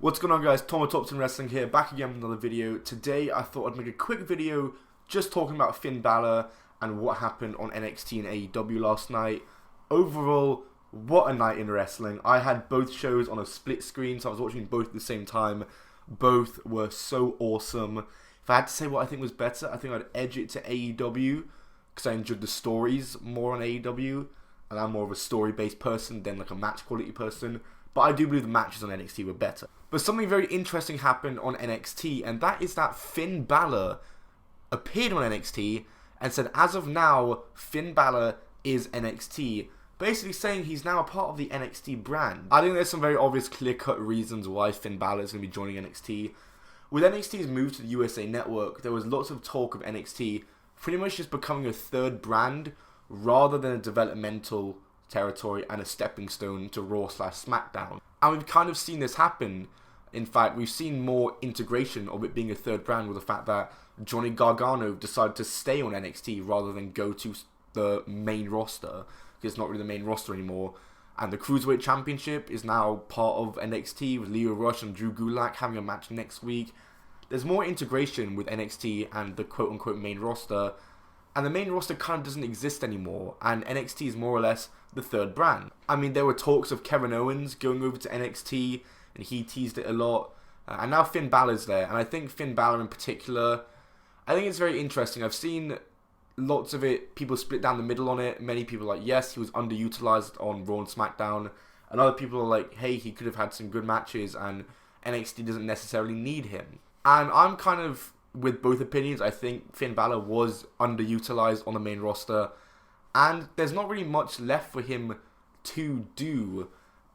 What's going on, guys? Tom Thompson Wrestling here, back again with another video. Today I thought I'd make a quick video just talking about Finn Balor and what happened on NXT and AEW last night. Overall, what a night in wrestling. I had both shows on a split screen, so I was watching both at the same time. Both were so awesome. If I had to say what I think was better, I think I'd edge it to AEW because I enjoyed the stories more on AEW, and I'm more of a story-based person than like a match quality person. But I do believe the matches on NXT were better. But something very interesting happened on NXT, and that is that Finn Balor appeared on NXT and said, as of now, Finn Balor is NXT. Basically saying he's now a part of the NXT brand. I think there's some very obvious clear-cut reasons why Finn Balor is going to be joining NXT. With NXT's move to the USA Network, there was lots of talk of NXT pretty much just becoming a third brand rather than a developmental territory and a stepping stone to Raw/SmackDown. And we've kind of seen this happen. In fact, we've seen more integration of it being a third brand with the fact that Johnny Gargano decided to stay on NXT rather than go to the main roster, because it's not really the main roster anymore. And the Cruiserweight Championship is now part of NXT with Leo Rush and Drew Gulak having a match next week. There's more integration with NXT and the quote-unquote main roster, and the main roster kind of doesn't exist anymore, and NXT is more or less the third brand. I mean, there were talks of Kevin Owens going over to NXT, and he teased it a lot, and now Finn Balor's there, and I think Finn Balor in particular, I think it's very interesting. I've seen lots of it, people split down the middle on it. Many people are like, yes, he was underutilized on Raw and SmackDown, and other people are like, hey, he could have had some good matches, and NXT doesn't necessarily need him. And I'm kind of with both opinions. I think Finn Balor was underutilized on the main roster, and there's not really much left for him to do.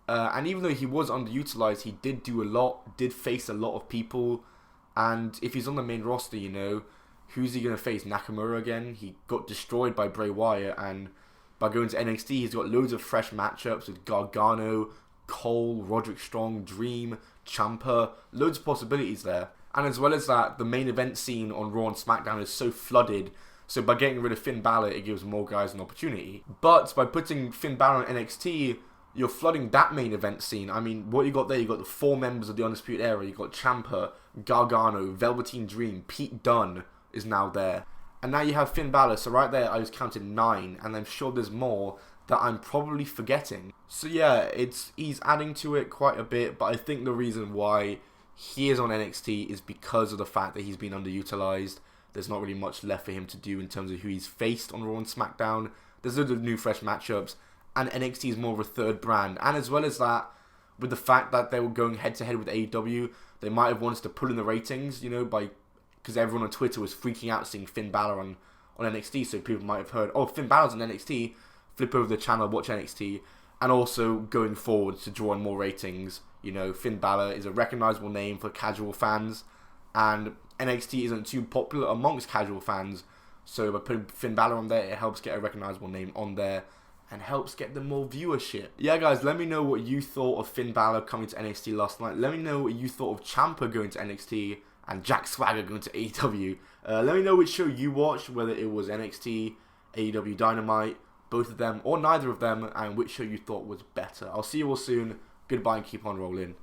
And even though he was underutilized, he did do a lot, did face a lot of people. And if he's on the main roster, you know, who's he going to face? Nakamura again? He got destroyed by Bray Wyatt, and by going to NXT, he's got loads of fresh matchups with Gargano, Cole, Roderick Strong, Dream, Ciampa, loads of possibilities there. And as well as that, the main event scene on Raw and SmackDown is so flooded, so by getting rid of Finn Balor, it gives more guys an opportunity. But by putting Finn Balor on NXT, you're flooding that main event scene. I mean, what you got there, you got the 4 members of the Undisputed Era. You got Ciampa, Gargano, Velveteen Dream, Pete Dunne is now there. And now you have Finn Balor, so right there I just counted 9, and I'm sure there's more that I'm probably forgetting. So yeah, he's adding to it quite a bit, but I think the reason why he is on NXT is because of the fact that he's been underutilized. There's not really much left for him to do in terms of who he's faced on Raw and SmackDown. There's loads of new fresh matchups, and NXT is more of a third brand. And as well as that, with the fact that they were going head-to-head with AEW, they might have wanted to pull in the ratings, you know, because everyone on Twitter was freaking out seeing Finn Balor on NXT, so people might have heard, oh, Finn Balor's on NXT, flip over the channel, watch NXT, and also going forward to draw in more ratings. You know, Finn Balor is a recognizable name for casual fans, and NXT isn't too popular amongst casual fans, so by putting Finn Balor on there, it helps get a recognizable name on there, and helps get them more viewership. Yeah, guys, let me know what you thought of Finn Balor coming to NXT last night. Let me know what you thought of Ciampa going to NXT, and Jack Swagger going to AEW. Let me know which show you watched, whether it was NXT, AEW Dynamite, both of them, or neither of them, and which show you thought was better. I'll see you all soon. Goodbye and keep on rolling.